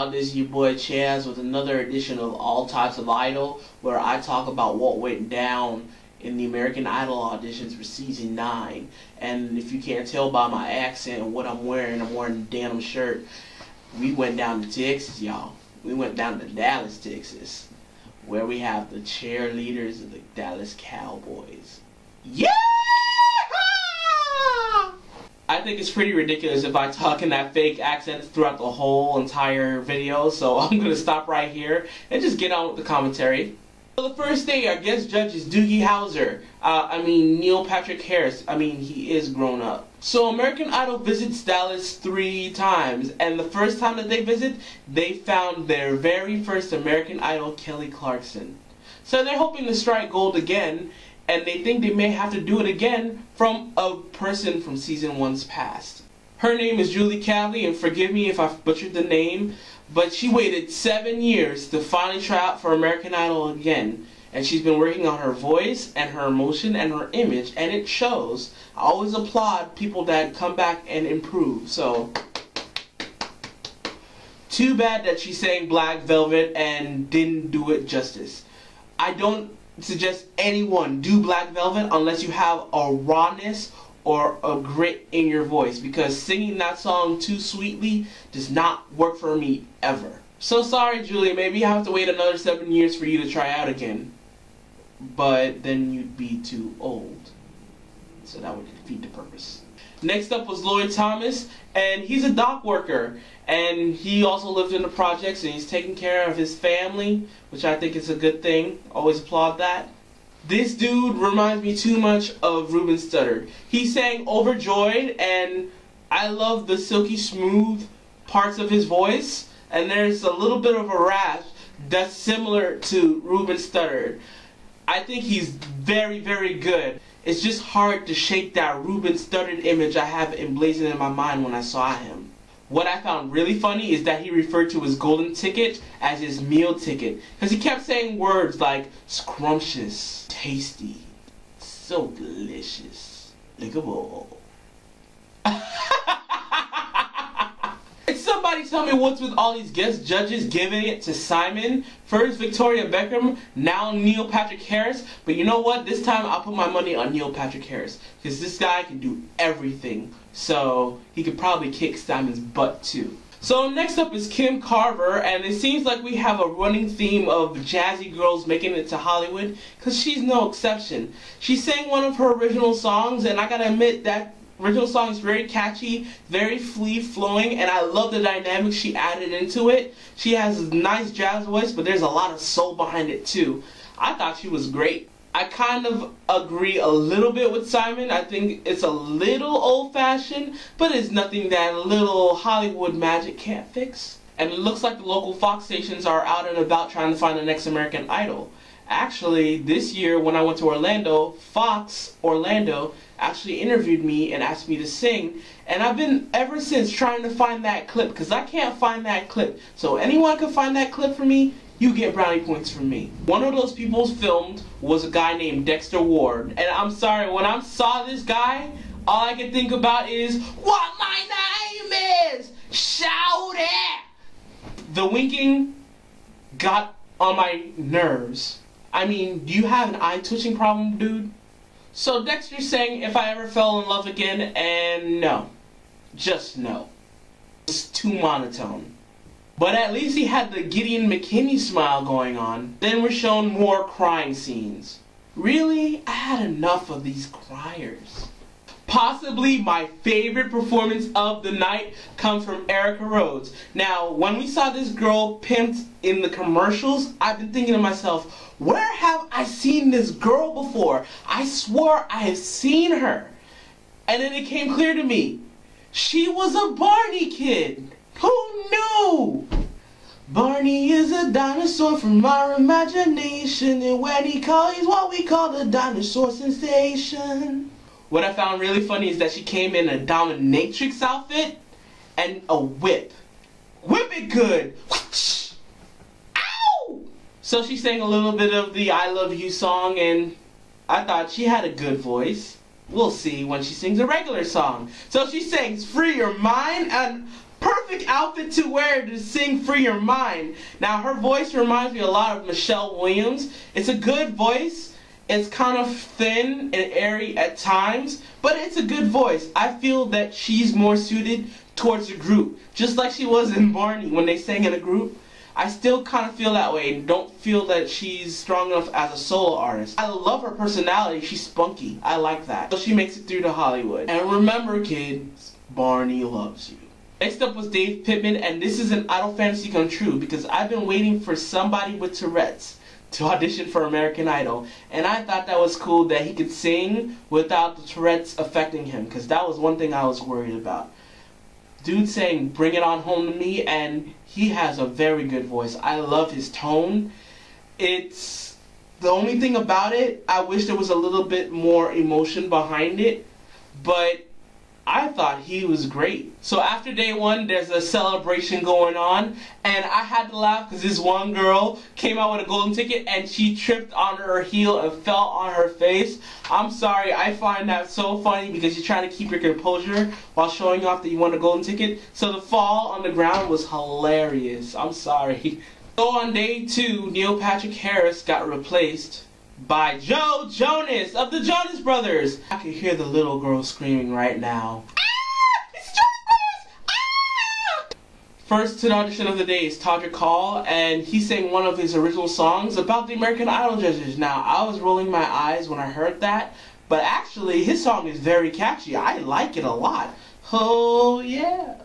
y'all? This is your boy Chaz with another edition of All Types of Idol, where I talk about what went down in the American Idol auditions for season 9. And if you can't tell by my accent and what I'm wearing a denim shirt. We went down to Texas, y'all. We went down to Dallas, Texas, where we have the cheerleaders of the Dallas Cowboys. Yeah! I think it's pretty ridiculous if I talk in that fake accent throughout the whole entire video, so I'm going to stop right here and just get on with the commentary. So the first day, our guest judge is Doogie Howser. Neil Patrick Harris. He is grown up. So American Idol visits Dallas 3 times, and the first time that they visit, they found their very first American Idol, Kelly Clarkson. So they're hoping to strike gold again, and they think they may have to do it again from a person from season 1's past. Her name is Julie Cavley, and forgive me if I butchered the name, but she waited 7 years to finally try out for American Idol again. And she's been working on her voice and her emotion and her image, and it shows. I always applaud people that come back and improve. So, too bad that she sang Black Velvet and didn't do it justice. I don't suggest anyone do Black Velvet unless you have a rawness or a grit in your voice, because singing that song too sweetly does not work for me ever. So sorry, Julie, maybe I have to wait another 7 years for you to try out again. But then you'd be too old, so that would defeat the purpose. Next up was Lloyd Thomas, and he's a dock worker, and he also lives in the projects, and he's taking care of his family, which I think is a good thing. Always applaud that. This dude reminds me too much of Ruben Studdard. He sang Overjoyed, and I love the silky smooth parts of his voice, and there's a little bit of a rasp that's similar to Ruben Studdard. I think he's very, very good. It's just hard to shake that Ruben Studdard image I have emblazoned in my mind when I saw him. What I found really funny is that he referred to his golden ticket as his meal ticket, because he kept saying words like scrumptious, tasty, so delicious, lickable. Somebody tell me what's with all these guest judges giving it to Simon. First Victoria Beckham, now Neil Patrick Harris. But you know what? This time I'll put my money on Neil Patrick Harris, because this guy can do everything. So he could probably kick Simon's butt too. So next up is Kim Carver, and it seems like we have a running theme of jazzy girls making it to Hollywood, because she's no exception. She sang one of her original songs, and I gotta admit that original song is very catchy, very free-flowing, and I love the dynamics she added into it. She has a nice jazz voice, but there's a lot of soul behind it too. I thought she was great. I kind of agree a little bit with Simon. I think it's a little old-fashioned, but it's nothing that a little Hollywood magic can't fix. And it looks like the local Fox stations are out and about trying to find the next American Idol. Actually, this year when I went to Orlando, Fox Orlando actually interviewed me and asked me to sing, and I've been ever since trying to find that clip, because I can't find that clip. So anyone can find that clip for me, you get brownie points from me. One of those people filmed was a guy named Dexter Ward, and I'm sorry, when I saw this guy, all I could think about is what my name is. Shout it. The winking got on my nerves. Do you have an eye-twitching problem, dude? So Dexter sang If I Ever Fell in Love Again, and no. Just no. It's too monotone. But at least he had the Gideon McKinney smile going on. Then we're shown more crying scenes. Really? I had enough of these criers. Possibly my favorite performance of the night comes from Erica Rhodes. Now, when we saw this girl pimped in the commercials, I've been thinking to myself, where have I seen this girl before? I swore I have seen her. And then it came clear to me. She was a Barney kid. Who knew? Barney is a dinosaur from our imagination, and when he calls, he's what we call a dinosaur sensation. What I found really funny is that she came in a dominatrix outfit and a whip. Whip it good! Ow! So she sang a little bit of the I Love You song, and I thought she had a good voice. We'll see when she sings a regular song. So she sings Free Your Mind, and perfect perfect outfit to wear to sing Free Your Mind. Now her voice reminds me a lot of Michelle Williams. It's a good voice. It's kind of thin and airy at times, but it's a good voice. I feel that she's more suited towards a group, just like she was in Barney when they sang in a group. I still kind of feel that way and don't feel that she's strong enough as a solo artist. I love her personality. She's spunky. I like that. So she makes it through to Hollywood. And remember, kids, Barney loves you. Next up was Dave Pittman, and this is an idol fantasy come true because I've been waiting for somebody with Tourette's to audition for American Idol, and I thought that was cool that he could sing without the Tourette's affecting him, because that was one thing I was worried about. Dude sang Bring It On Home to Me, and he has a very good voice. I love his tone. It's the only thing about it, I wish there was a little bit more emotion behind it, but I thought he was great. So after day one, there's a celebration going on, and I had to laugh because this one girl came out with a golden ticket and she tripped on her heel and fell on her face. I'm sorry, I find that so funny because you're trying to keep your composure while showing off that you won a golden ticket. So the fall on the ground was hilarious. I'm sorry. So on day two, Neil Patrick Harris got replaced by Joe Jonas of the Jonas Brothers. I can hear the little girl screaming right now. Ah! It's Jonas! Ah! First to the audition of the day is Todrick Hall, and he sang one of his original songs about the American Idol judges. Now, I was rolling my eyes when I heard that, but actually his song is very catchy. I like it a lot. Oh yeah.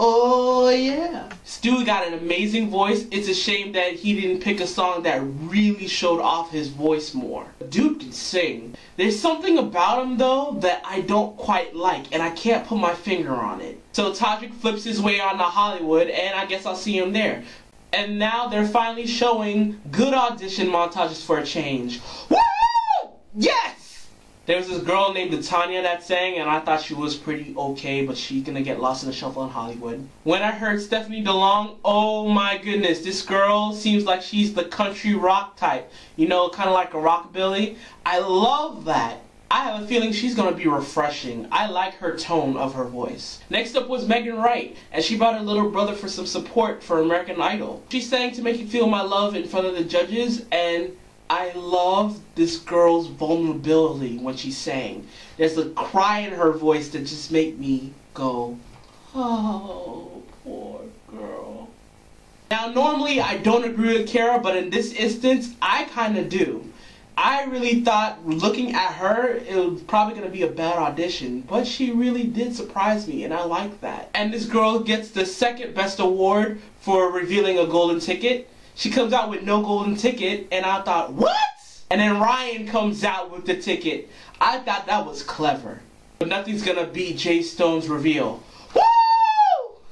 Oh yeah. Stu got an amazing voice. It's a shame that he didn't pick a song that really showed off his voice more. Dude can sing. There's something about him though that I don't quite like, and I can't put my finger on it. So Todrick flips his way on to Hollywood, and I guess I'll see him there. And now they're finally showing good audition montages for a change. Woo! Yes! There was this girl named Tanya that sang, and I thought she was pretty okay, but she's gonna get lost in the shuffle in Hollywood. When I heard Stephanie DeLong, oh my goodness, this girl seems like she's the country rock type. You know, kind of like a rockabilly. I love that. I have a feeling she's gonna be refreshing. I like her tone of her voice. Next up was Megan Wright, and she brought her little brother for some support for American Idol. She sang To Make You Feel My Love in front of the judges, and I love this girl's vulnerability when she sang. There's a cry in her voice that just made me go, oh, poor girl. Now, normally I don't agree with Kara, but in this instance, I kind of do. I really thought, looking at her, it was probably going to be a bad audition, but she really did surprise me, and I like that. And this girl gets the second best award for revealing a golden ticket. She comes out with no golden ticket, and I thought, what? And then Ryan comes out with the ticket. I thought that was clever. But nothing's gonna beat Jay Stone's reveal. Woo!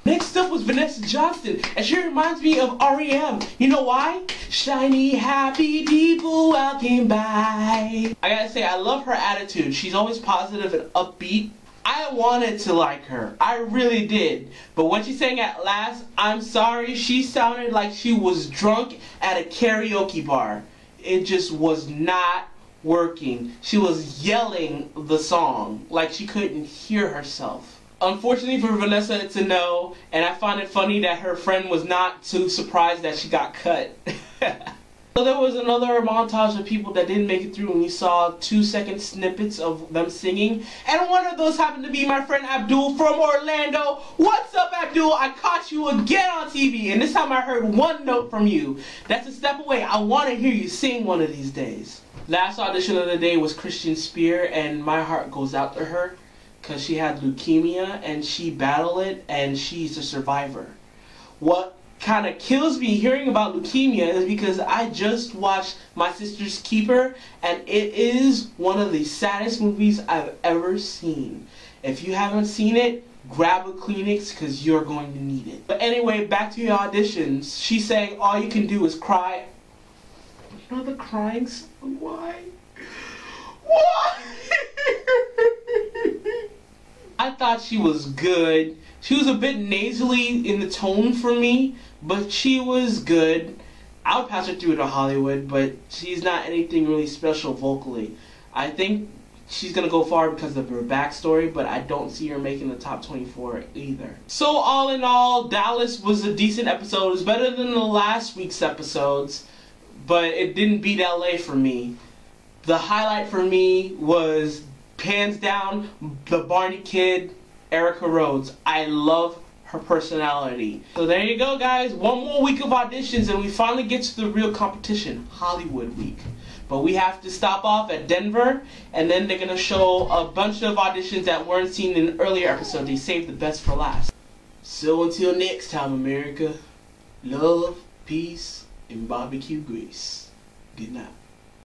Next up was Vanessa Johnston, and she reminds me of R.E.M. You know why? Shiny, happy people walking by. I gotta say, I love her attitude. She's always positive and upbeat. I wanted to like her. I really did. But when she sang At Last, I'm sorry, she sounded like she was drunk at a karaoke bar. It just was not working. She was yelling the song like she couldn't hear herself. Unfortunately for Vanessa, it's a no, and I find it funny that her friend was not too surprised that she got cut. So there was another montage of people that didn't make it through, and we saw 2-second snippets of them singing. And one of those happened to be my friend Abdul from Orlando. What's up, Abdul? I caught you again on TV, and this time I heard one note from you. That's a step away. I want to hear you sing one of these days. Last audition of the day was Christian Spear, and my heart goes out to her because she had leukemia, and she battled it, and she's a survivor. What kind of kills me hearing about leukemia is because I just watched My Sister's Keeper, and it is one of the saddest movies I've ever seen. If you haven't seen it, grab a Kleenex because you're going to need it. But anyway, back to your auditions. She sang All You Can Do Is Cry. You know the crying song? Why? Why? I thought she was good. She was a bit nasally in the tone for me, but she was good. I would pass her through to Hollywood, but she's not anything really special vocally. I think she's gonna go far because of her backstory, but I don't see her making the top 24 either. So all in all, Dallas was a decent episode. It was better than the last week's episodes, but it didn't beat LA for me. The highlight for me was, hands down, the Barney kid, Erica Rhodes. I love her personality. So there you go, guys. One more week of auditions and we finally get to the real competition, Hollywood week. But we have to stop off at Denver, and then they're gonna show a bunch of auditions that weren't seen in earlier episodes. They saved the best for last. So until next time, America, love, peace, and barbecue grease. Good night.